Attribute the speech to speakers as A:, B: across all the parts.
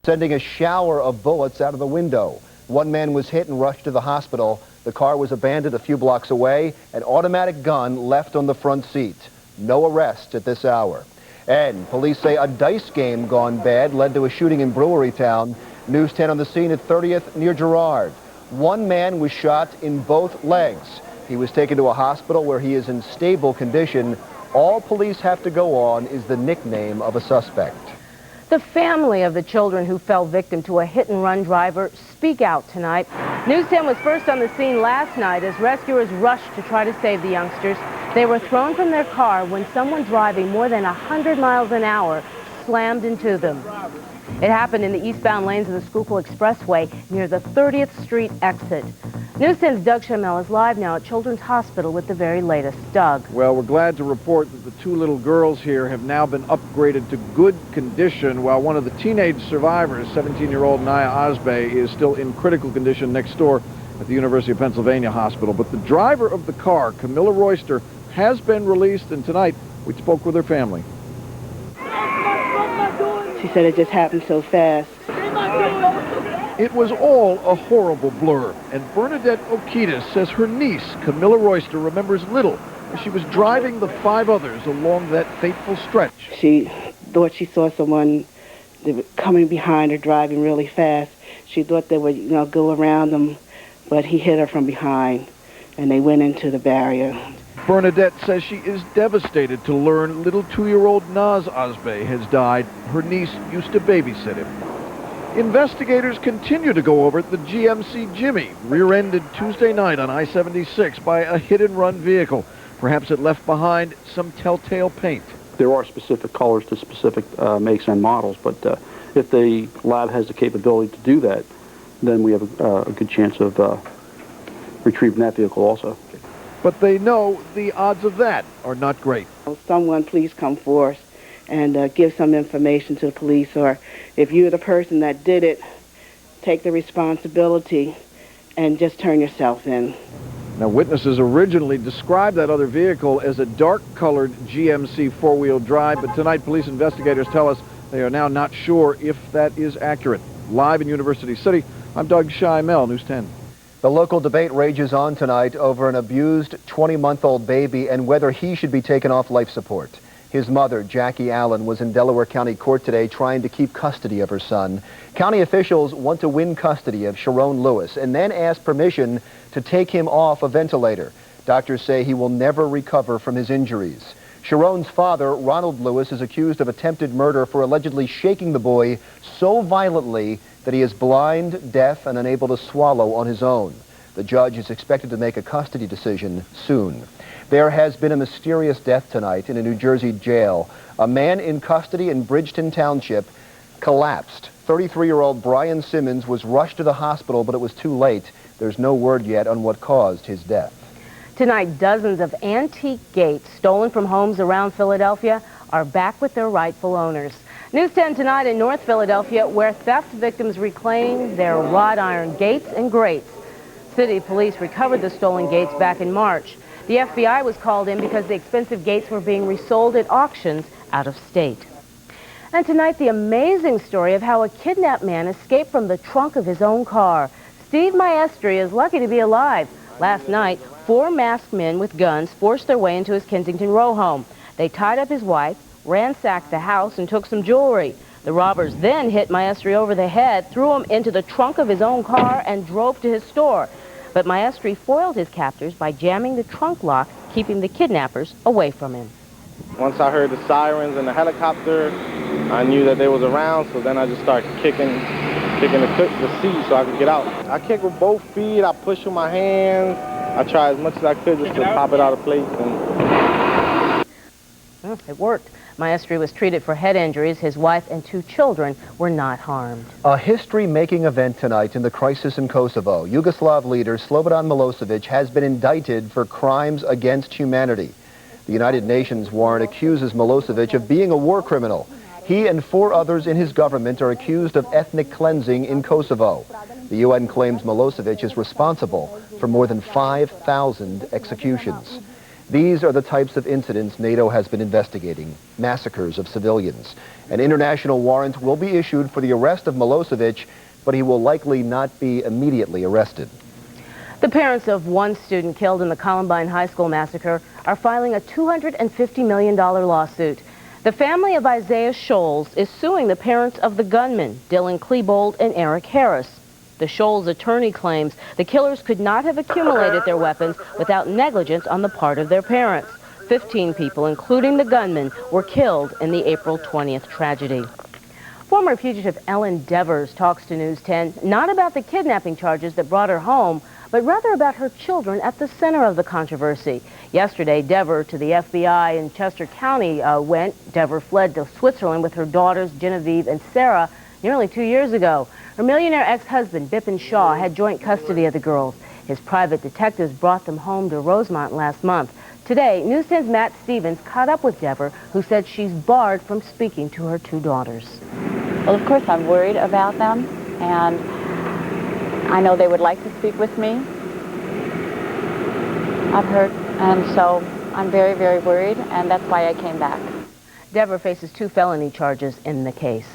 A: sending a shower of bullets out of the window. One man was hit and rushed to the hospital. The car was abandoned a few blocks away. An automatic gun left on the front seat. No arrests at this hour. And police say a dice game gone bad led to a shooting in Brewery Town. News 10 on the scene at 30th near Girard. One man was shot in both legs. He was taken to a hospital where he is in stable condition. All police have to go on is the nickname of a suspect.
B: The family of the children who fell victim to a hit-and-run driver speak out tonight. News 10 was first on the scene last night as rescuers rushed to try to save the youngsters. They were thrown from their car when someone driving more than 100 miles an hour slammed into them. It happened in the eastbound lanes of the Schuylkill Expressway near the 30th Street exit. News 10's Doug Shamel is live now at Children's Hospital with the very latest. Doug.
C: Well, we're glad to report that the two little girls here have now been upgraded to good condition, while one of the teenage survivors, 17-year-old Naya Osbe, is still in critical condition next door at the University of Pennsylvania Hospital. But the driver of the car, Camilla Royster, has been released, and tonight we spoke with her family.
D: She said it just happened so fast.
C: It was all a horrible blur, and Bernadette Okitis says her niece, Camilla Royster, remembers little as she was driving the 5 others along that fateful stretch.
D: She thought she saw someone coming behind her driving really fast. She thought they would, go around them, but he hit her from behind, and they went into the barrier.
C: Bernadette says she is devastated to learn little 2-year-old Naz Osbe has died. Her niece used to babysit him. Investigators continue to go over the GMC Jimmy, rear-ended Tuesday night on I-76 by a hit-and-run vehicle. Perhaps it left behind some telltale paint.
E: There are specific colors to specific makes and models, but if the lab has the capability to do that, then we have a good chance of retrieving that vehicle also.
C: But they know the odds of that are not great.
D: Someone please come forth and give some information to the police, or if you're the person that did it, take the responsibility and just turn yourself in.
C: Now, witnesses originally described that other vehicle as a dark-colored GMC four-wheel drive, but tonight police investigators tell us they are now not sure if that is accurate. Live in University City, I'm Doug Shamel, News 10.
A: The local debate rages on tonight over an abused 20-month-old baby and whether he should be taken off life support. His mother, Jackie Allen, was in Delaware County Court today trying to keep custody of her son. County officials want to win custody of Sharon Lewis and then ask permission to take him off a ventilator. Doctors say he will never recover from his injuries. Sharon's father, Ronald Lewis, is accused of attempted murder for allegedly shaking the boy so violently that he is blind, deaf, and unable to swallow on his own. The judge is expected to make a custody decision soon. There has been a mysterious death tonight in a New Jersey jail. A man in custody in Bridgeton Township collapsed. 33-year-old Brian Simmons was rushed to the hospital, but it was too late. There's no word yet on what caused his death.
B: Tonight, dozens of antique gates stolen from homes around Philadelphia are back with their rightful owners. News 10 tonight in North Philadelphia, where theft victims reclaim their wrought iron gates and grates. City police recovered the stolen gates back in March. The FBI was called in because the expensive gates were being resold at auctions out of state. And tonight, the amazing story of how a kidnapped man escaped from the trunk of his own car. Steve Maestri is lucky to be alive. Last night, 4 masked men with guns forced their way into his Kensington row home. They tied up his wife, ransacked the house, and took some jewelry. The robbers then hit Maestri over the head, threw him into the trunk of his own car, and drove to his store. But Maestri foiled his captors by jamming the trunk lock, keeping the kidnappers away from him.
F: Once I heard the sirens and the helicopter, I knew that they was around, so then I just started kicking the seat so I could get out. I kick with both feet, I push with my hands, I try as much as I could just to pop it out of place.
B: It worked. Maestri was treated for head injuries. His wife and 2 children were not harmed.
A: A history-making event tonight in the crisis in Kosovo. Yugoslav leader Slobodan Milosevic has been indicted for crimes against humanity. The United Nations warrant accuses Milosevic of being a war criminal. He and 4 others in his government are accused of ethnic cleansing in Kosovo. The UN claims Milosevic is responsible for more than 5,000 executions. These are the types of incidents NATO has been investigating, massacres of civilians. An international warrant will be issued for the arrest of Milosevic, but he will likely not be immediately arrested.
B: The parents of one student killed in the Columbine High School massacre are filing a $250 million lawsuit. The family of Isaiah Scholes is suing the parents of the gunmen, Dylan Klebold and Eric Harris. The Scholes attorney claims the killers could not have accumulated their weapons without negligence on the part of their parents. 15 people, including the gunman, were killed in the April 20th tragedy. Former fugitive Ellen Devers talks to News 10 not about the kidnapping charges that brought her home, but rather about her children at the center of the controversy. Yesterday, Dever to the FBI in Chester County went. Dever fled to Switzerland with her daughters, Genevieve and Sarah, nearly 2 years ago. Her millionaire ex-husband, Bipin Shaw, had joint custody of the girls. His private detectives brought them home to Rosemont last month. Today, News 10's Matt Stevens caught up with Dever, who said she's barred from speaking to her two daughters.
G: Well, of course, I'm worried about them, and I know they would like to speak with me. I've heard, and so I'm very, very worried, and that's why I came back.
B: Dever faces 2 felony charges in the case.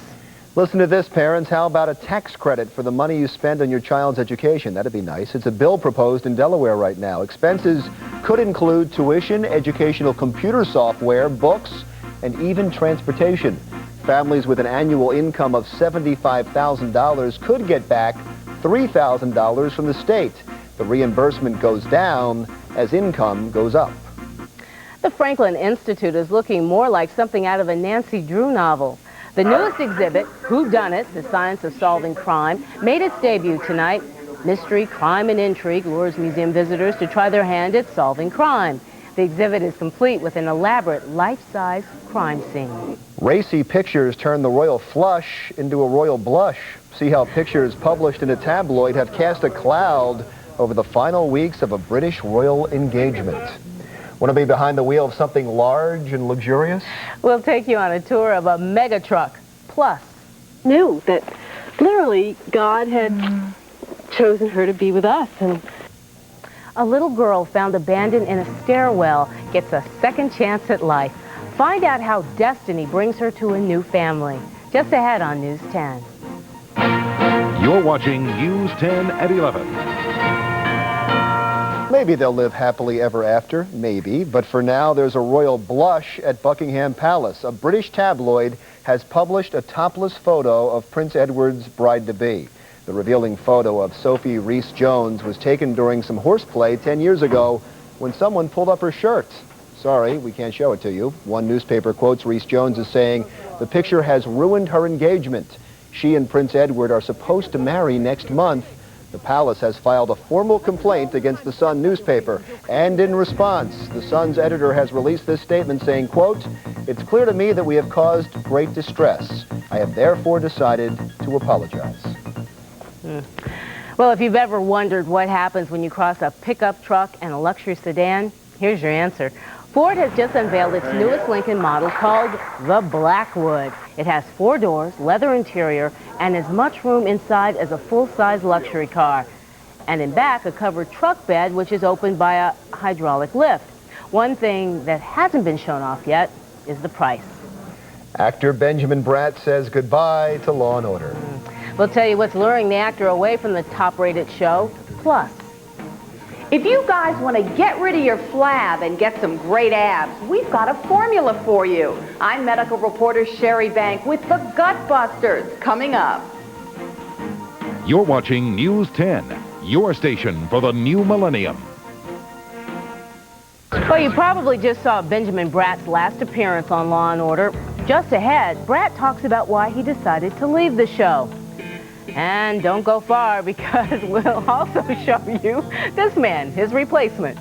A: Listen to this, parents. How about a tax credit for the money you spend on your child's education? That'd be nice. It's a bill proposed in Delaware right now. Expenses could include tuition, educational computer software, books, and even transportation. Families with an annual income of $75,000 could get back $3,000 from the state. The reimbursement goes down as income goes up.
B: The Franklin Institute is looking more like something out of a Nancy Drew novel. The newest exhibit, Who Done It? The Science of Solving Crime, made its debut tonight. Mystery, crime, and intrigue lures museum visitors to try their hand at solving crime. The exhibit is complete with an elaborate life-size crime scene.
A: Racy pictures turn the royal flush into a royal blush. See how pictures published in a tabloid have cast a cloud over the final weeks of a British royal engagement. Want to be behind the wheel of something large and luxurious?
B: We'll take you on a tour of a mega truck. Plus,
H: knew that literally God had chosen her to be with us. And
B: a little girl found abandoned in a stairwell gets a second chance at life. Find out how destiny brings her to a new family. Just ahead on News 10.
I: You're watching News 10 at 11.
A: Maybe they'll live happily ever after, maybe. But for now, there's a royal blush at Buckingham Palace. A British tabloid has published a topless photo of Prince Edward's bride-to-be. The revealing photo of Sophie Rhys-Jones was taken during some horseplay 10 years ago when someone pulled up her shirt. Sorry, we can't show it to you. One newspaper quotes Rhys-Jones as saying, "The picture has ruined her engagement. She and Prince Edward are supposed to marry next month." The palace has filed a formal complaint against the Sun newspaper, and in response, the Sun's editor has released this statement saying, quote, "It's clear to me that we have caused great distress. I have therefore decided to apologize."
B: Well, if you've ever wondered what happens when you cross a pickup truck and a luxury sedan, here's your answer. Ford has just unveiled its newest Lincoln model called the Blackwood. It has 4 doors, leather interior, and as much room inside as a full-size luxury car. And in back, a covered truck bed, which is opened by a hydraulic lift. One thing that hasn't been shown off yet is the price.
A: Actor Benjamin Bratt says goodbye to Law and Order.
B: We'll tell you what's luring the actor away from the top-rated show. Plus,
J: if you guys want to get rid of your flab and get some great abs, we've got a formula for you. I'm medical reporter Sherry Bank with the Gut Busters coming up.
I: You're watching News 10, your station for the new millennium.
B: Well, you probably just saw Benjamin Bratt's last appearance on Law & Order. Just ahead, Bratt talks about why he decided to leave the show. And don't go far, because we'll also show you this man, his replacement.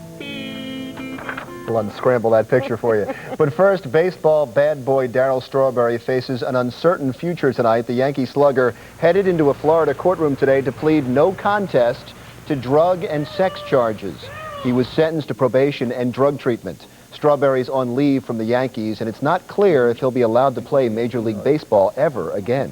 A: We'll unscramble that picture for you. But first, baseball bad boy Darryl Strawberry faces an uncertain future tonight. The Yankee slugger headed into a Florida courtroom today to plead no contest to drug and sex charges. He was sentenced to probation and drug treatment. Strawberry's on leave from the Yankees, and it's not clear if he'll be allowed to play Major League Baseball ever again.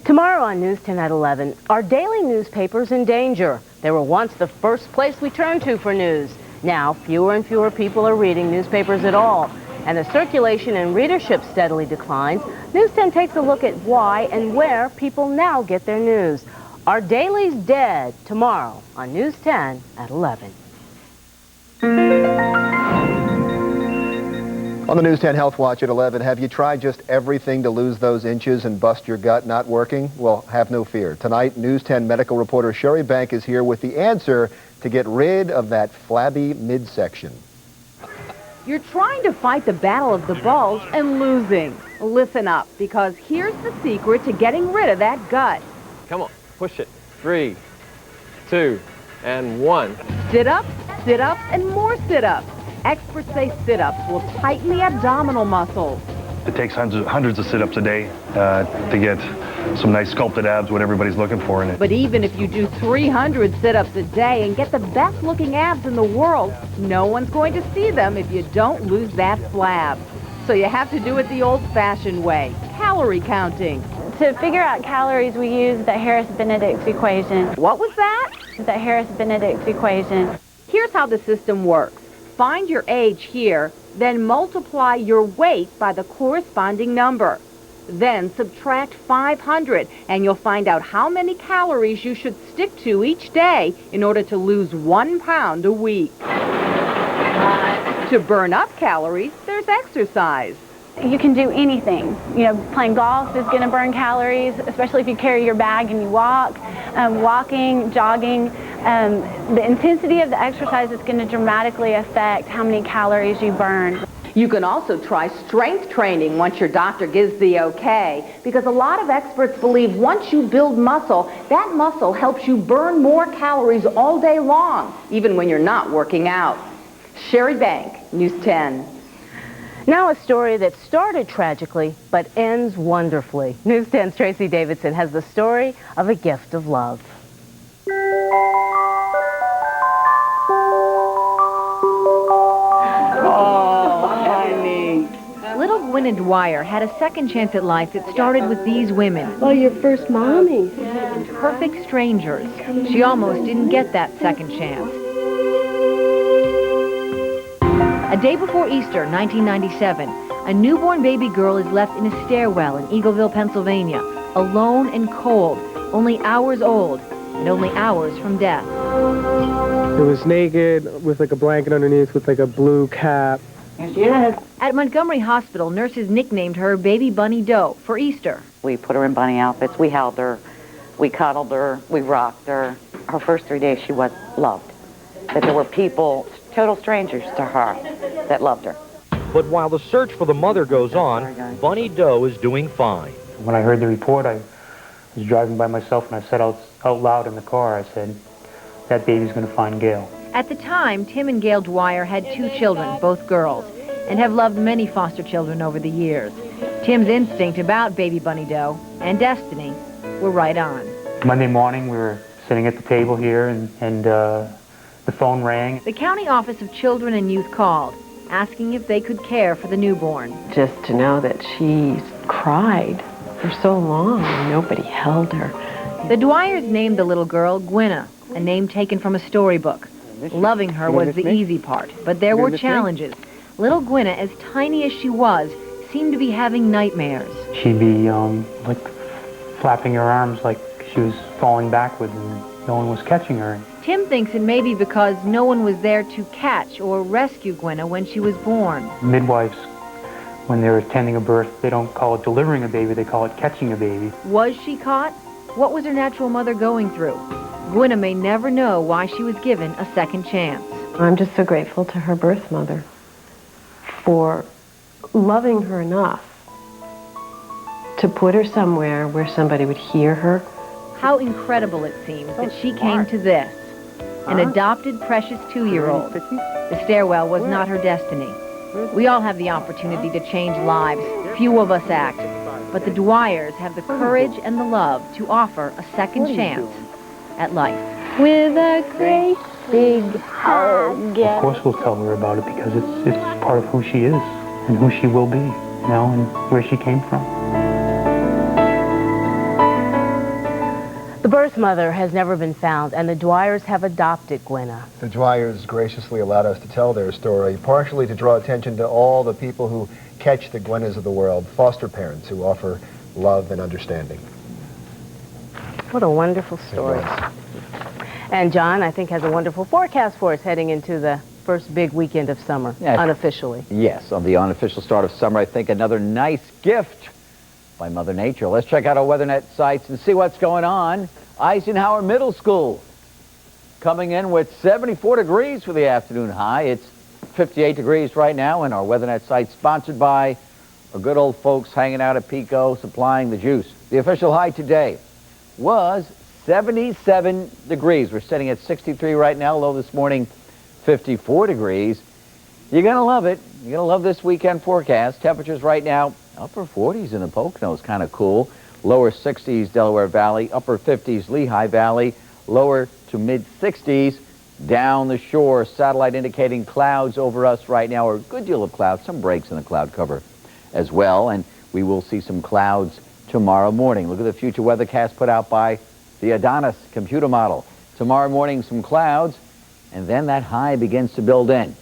B: Tomorrow on News 10 at 11, are daily newspapers in danger? They were once the first place we turned to for news. Now, fewer and fewer people are reading newspapers at all, and the circulation and readership steadily declines. News 10 takes a look at why and where people now get their news. Are dailies dead? Tomorrow on News 10 at 11.
A: On the News 10 Health Watch at 11, have you tried just everything to lose those inches and bust your gut not working? Well, have no fear. Tonight, News 10 medical reporter Sherry Bank is here with the answer to get rid of that flabby midsection.
J: You're trying to fight the battle of the bulge and losing. Listen up, because here's the secret to getting rid of that gut.
K: Come on, push it. 3, 2, and 1.
J: Sit-ups, sit-ups, and more sit-ups. Experts say sit-ups will tighten the abdominal muscles.
L: It takes hundreds of sit-ups a day to get some nice sculpted abs, what everybody's looking for in it.
J: But even if you do 300 sit-ups a day and get the best-looking abs in the world, no one's going to see them if you don't lose that flab. So you have to do it the old-fashioned way, calorie counting.
G: To figure out calories, we use the Harris-Benedict's equation.
J: What was that?
G: The Harris-Benedict's equation.
J: Here's how the system works. Find your age here, then multiply your weight by the corresponding number. Then subtract 500, and you'll find out how many calories you should stick to each day in order to lose 1 pound a week. To burn up calories, there's exercise.
G: You can do anything. You know, playing golf is going to burn calories, especially if you carry your bag and you walk. Walking, jogging. The intensity of the exercise is going to dramatically affect how many calories you burn.
J: You can also try strength training once your doctor gives the okay, because a lot of experts believe once you build muscle, that muscle helps you burn more calories all day long, even when you're not working out. Sherry Bank, News 10.
B: Now a story that started tragically but ends wonderfully. News 10's Tracy Davidson has the story of a gift of love.
M: Little Gwynna Dwyer had a second chance at life that started with these women.
H: Oh, your first mommy.
M: Perfect strangers. She almost didn't get that second chance. A day before Easter, 1997, a newborn baby girl is left in a stairwell in Eagleville, Pennsylvania, alone and cold, only hours old, and only hours from death.
N: It was naked with like a blanket underneath with like a blue cap.
M: Yes. At Montgomery Hospital, nurses nicknamed her Baby Bunny Doe for Easter.
O: We put her in bunny outfits, we held her, we cuddled her, we rocked her. Her first 3 days she was loved. That there were people, total strangers to her, that loved her.
P: But while the search for the mother goes on, Bunny Doe is doing fine.
E: When I heard the report, I was driving by myself and I said out loud in the car, I said, that baby's going to find Gail.
M: At the time, Tim and Gail Dwyer had 2 children, both girls, and have loved many foster children over the years. Tim's instinct about Baby Bunny Doe and destiny were right on.
E: Monday morning, we were sitting at the table here and the phone rang.
M: The County Office of Children and Youth called, asking if they could care for the newborn.
H: Just to know that she cried for so long and nobody held her.
M: The Dwyers named the little girl Gwynna, a name taken from a storybook. Loving her was the easy part, but there were challenges. Little Gwynna, as tiny as she was, seemed to be having nightmares.
E: She'd be like flapping her arms like she was falling backwards and no one was catching her.
M: Tim thinks it may be because no one was there to catch or rescue Gwynna when she was born.
E: Midwives, when they're attending a birth, they don't call it delivering a baby, they call it catching a baby.
M: Was she caught? What was her natural mother going through? Gwynna may never know why she was given a second chance.
H: I'm just so grateful to her birth mother for loving her enough to put her somewhere where somebody would hear her.
M: How incredible it seems that she came to this, an adopted precious 2-year-old. The stairwell was not her destiny. We all have the opportunity to change lives. Few of us act. But the Dwyers have the courage and the love to offer a second chance at life.
H: With a great big hug.
E: Of course we'll tell her about it because it's part of who she is and who she will be, you know, and where she came from.
B: The The birth mother has never been found, and the Dwyers have adopted Gwenna.
A: The Dwyers graciously allowed us to tell their story, partially to draw attention to all the people who catch the Gwennas of the world, foster parents who offer love and understanding.
B: What a wonderful story. And John, I think, has a wonderful forecast for us heading into the first big weekend of summer, unofficially.
Q: Yes, on the unofficial start of summer, I think another nice gift by Mother Nature. Let's check out our WeatherNet sites and see what's going on. Eisenhower Middle School coming in with 74 degrees for the afternoon high. It's 58 degrees right now, and our WeatherNet site sponsored by our good old folks hanging out at Pico, supplying the juice. The official high today was 77 degrees. We're sitting at 63 right now, low this morning 54 degrees. You're going to love it. You're going to love this weekend forecast. Temperatures right now, upper 40s in the Poconos, kind of cool. Lower 60s, Delaware Valley. Upper 50s, Lehigh Valley. Lower to mid 60s down the shore. Satellite indicating clouds over us right now, or a good deal of clouds. Some breaks in the cloud cover as well. And we will see some clouds tomorrow morning. Look at the future weathercast put out by the Adonis computer model. Tomorrow morning, some clouds, and then that high begins to build in.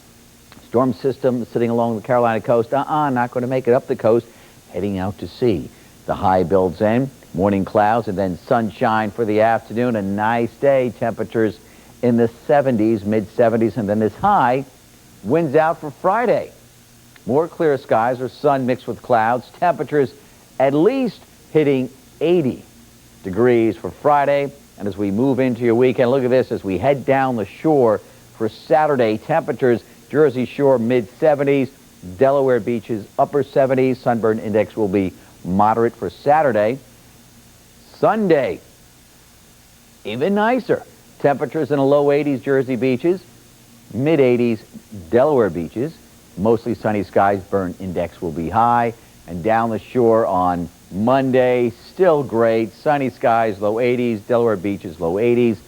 Q: Storm system sitting along the Carolina coast. Not going to make it up the coast, heading out to sea. The high builds in, morning clouds, and then sunshine for the afternoon. A nice day, temperatures in the 70s, mid-70s, and then this high, winds out for Friday. More clear skies or sun mixed with clouds. Temperatures at least hitting 80 degrees for Friday. And as we move into your weekend, look at this, as we head down the shore for Saturday, temperatures, Jersey Shore mid-70s, Delaware beaches upper 70s. Sunburn index will be moderate for Saturday. Sunday, even nicer. Temperatures in the low 80s, Jersey beaches, mid-80s, Delaware beaches. Mostly sunny skies, burn index will be high. And down the shore on Monday, still great. Sunny skies, low 80s, Delaware beaches, low 80s.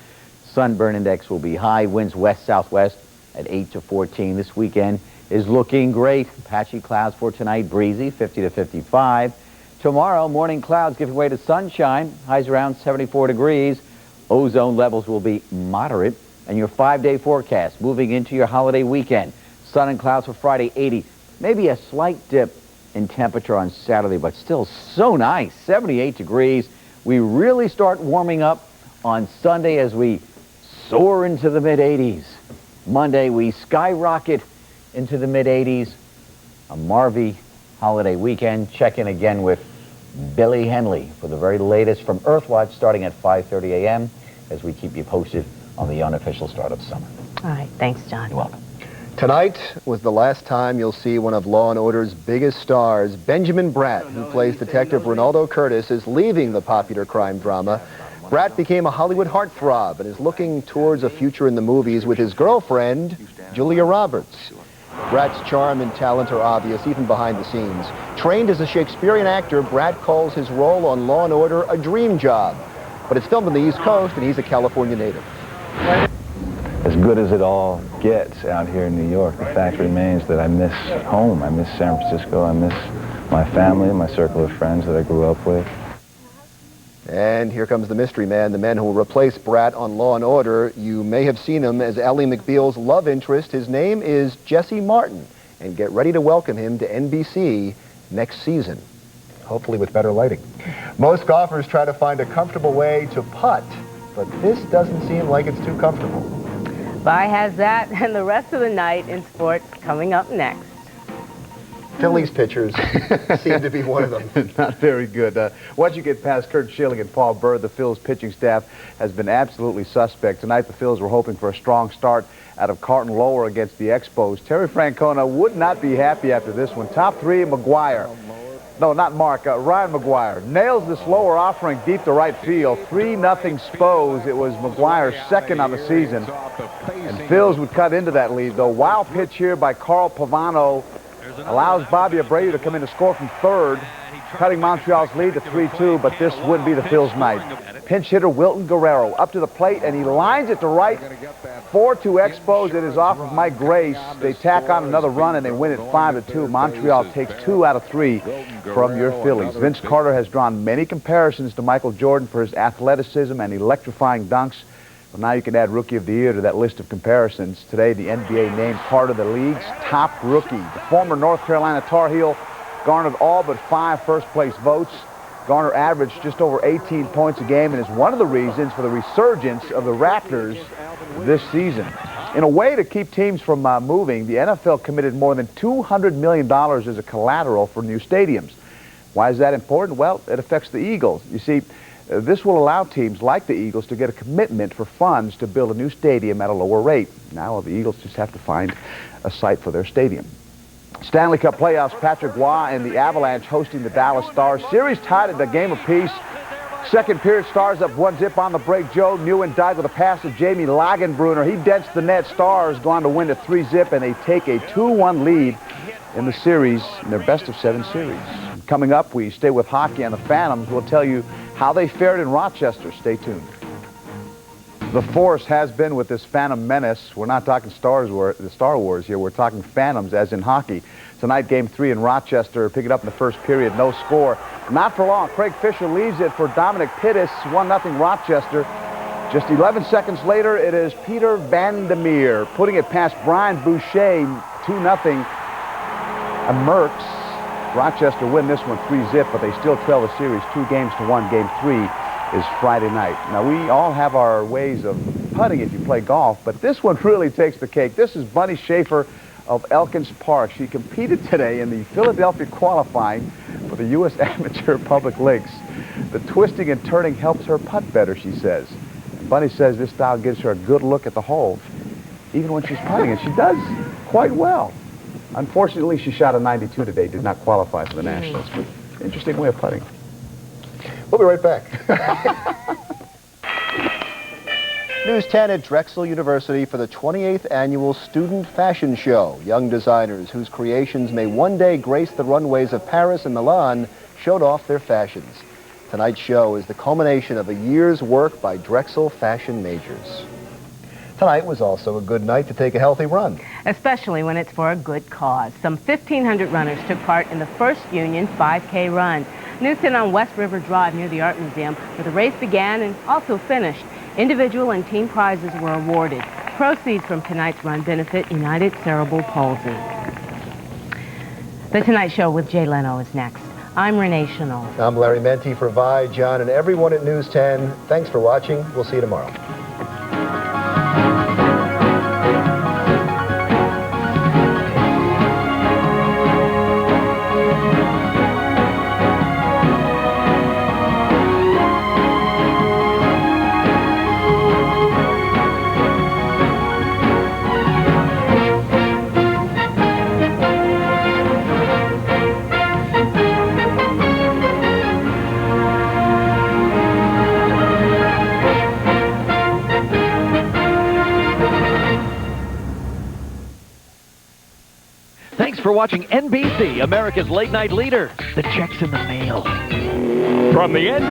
Q: Sunburn index will be high. Winds west-southwest at 8 to 14. This weekend is looking great. Patchy clouds for tonight, breezy, 50 to 55. Tomorrow, morning clouds giving way to sunshine. Highs around 74 degrees. Ozone levels will be moderate. And your 5-day forecast moving into your holiday weekend. Sun and clouds for Friday, 80. Maybe a slight dip in temperature on Saturday, but still so nice, 78 degrees. We really start warming up on Sunday as we soar into the mid-80s. Monday, we skyrocket into the mid-80s. A Marvy holiday weekend. Check in again with Billy Henley for the very latest from Earthwatch starting at 5:30 a.m. as we keep you posted on the unofficial start of summer.
B: All right, thanks, John.
Q: You're welcome.
A: Tonight was the last time you'll see one of Law & Order's biggest stars. Benjamin Bratt, who plays Detective Ronaldo Curtis, is leaving the popular crime drama. Bratt became a Hollywood heartthrob and is looking towards a future in the movies with his girlfriend, Julia Roberts. Bratt's charm and talent are obvious, even behind the scenes. Trained as a Shakespearean actor, Bratt calls his role on Law & Order a dream job. But it's filmed on the East Coast, and he's a California native.
R: As good as it all gets out here in New York, the fact remains that I miss home. I miss San Francisco. I miss my family, my circle of friends that I grew up with.
A: And here comes the mystery man, the man who will replace Bratt on Law & Order. You may have seen him as Ally McBeal's love interest. His name is Jesse Martin. And get ready to welcome him to NBC next season, hopefully with better lighting. Most golfers try to find a comfortable way to putt, but this doesn't seem like it's too comfortable.
B: Vi has that and the rest of the night in sports coming up next.
A: Phillies pitchers seem to be one of them.
S: Not very good. Once you get past Kurt Schilling and Paul Byrd, the Phils pitching staff has been absolutely suspect. Tonight, the Phils were hoping for a strong start out of Carlton Lower against the Expos. Terry Francona would not be happy after this one. Top three, McGuire. No, not Mark. Ryan McGuire nails this lower offering deep to right field. 3-0 Spos. It was McGuire's second on the season. And Phils would cut into that lead, though. Wild pitch here by Carl Pavano allows Bobby Abreu to come in to score from third, cutting Montreal's lead to 3-2, but this would be the Phils' night. Pinch hitter Wilton Guerrero up to the plate, and he lines it to right. 4-2 Expos. It is off of Mike Grace. They tack on another run, and they win it 5-2. Montreal takes 2 out of 3 from your Phillies. Vince Carter has drawn many comparisons to Michael Jordan for his athleticism and electrifying dunks. Well, now you can add Rookie of the Year to that list of comparisons. Today, the NBA named Carter the league's top rookie. The former North Carolina Tar Heel garnered all but 5 first-place votes. Garner averaged just over 18 points a game and is one of the reasons for the resurgence of the Raptors this season. In a way to keep teams from moving, the NFL committed more than $200 million as a collateral for new stadiums. Why is that important? Well, it affects the Eagles. You see, this will allow teams like the Eagles to get a commitment for funds to build a new stadium at a lower rate. Now the Eagles just have to find a site for their stadium. Stanley Cup playoffs, Patrick Waugh and the Avalanche hosting the Dallas Stars. Series tied at a game apiece. Second period, Stars up 1-0 on the break. Joe Newen died with a pass to Jamie Lagenbrunner. He dents the net. Stars go on to win at 3-0, and they take a 2-1 lead in the series, in their best-of-7 series. Coming up, we stay with hockey, and the Phantoms will tell you how they fared in Rochester. Stay tuned. The force has been with this Phantom menace. We're not talking Star Wars here. We're talking Phantoms, as in hockey. Tonight, Game 3 in Rochester. Pick it up in the first period. No score. Not for long. Craig Fisher leaves it for Dominic Pittis. 1-0 Rochester. Just 11 seconds later, it is Peter Vandermeer putting it past Brian Boucher. 2-0. Merckx. Rochester win this one 3-0, but they still trail the series 2-1. Game 3 is Friday night. Now, we all have our ways of putting if you play golf, but this one really takes the cake. This is Bunny Schaefer of Elkins Park. She competed today in the Philadelphia qualifying for the U.S. Amateur Public Links. The twisting and turning helps her putt better, she says. And Bunny says this style gives her a good look at the hole, even when she's putting, and she does quite well. Unfortunately, she shot a 92 today, did not qualify for the Nationals, but interesting way of putting.
A: We'll be right back. News 10 at Drexel University for the 28th Annual Student Fashion Show. Young designers whose creations may one day grace the runways of Paris and Milan showed off their fashions. Tonight's show is the culmination of a year's work by Drexel fashion majors. Tonight was also a good night to take a healthy run.
B: Especially when it's for a good cause. Some 1,500 runners took part in the First Union 5K run. News 10 on West River Drive near the Art Museum, where the race began and also finished. Individual and team prizes were awarded. Proceeds from tonight's run benefit United Cerebral Palsy. The Tonight Show with Jay Leno is next. I'm Renee Chanel.
A: I'm Larry Menti for Vi, John, and everyone at News 10. Thanks for watching. We'll see you tomorrow.
P: Thanks for watching NBC, America's late night leader. The check's in the mail. From the